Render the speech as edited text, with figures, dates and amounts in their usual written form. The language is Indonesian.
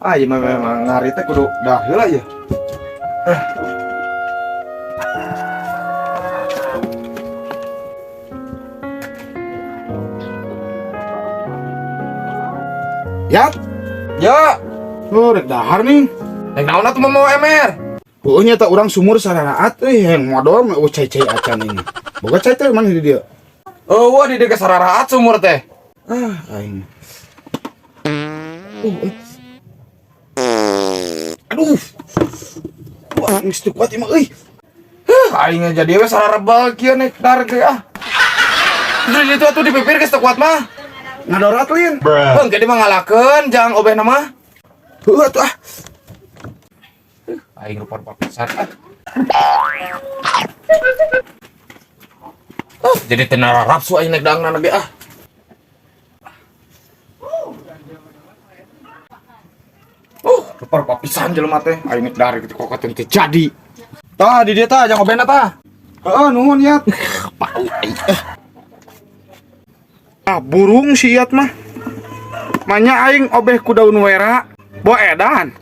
Ah, iya memang ngari teh kudu dah heula ya. Ya, Ya, oh rek dahar nih. yang naon atuh mau emer? Oh nya tak urang sumur sararaat yang modal mah cai-cai acan ini. Boga cai teh mana di dia? Oh, wah di dekat sararaat sumur teh. Ah, aing. Aduh. Wah, geus teu kuat ieu mah euy. Aing jadi we sararebal kieu nek dar teh ah. Terus itu atuh dipipir geus teu kuat mah. Ngadorat lin. Engke di mah ngalakeun jang obeh nama. Heuh atuh ah. Aing rupa pisan ah. Jadi tenara rapsu aing nek dangna ge ah. Rupa pisan jelema teh. Aing nek dari kitu kokoten teh jadi. Tah di dia tah jang obena tah. Heeh nuhun ya. Ah burung si iat mah. Manya aing obeh ku daun wera. Bo edan.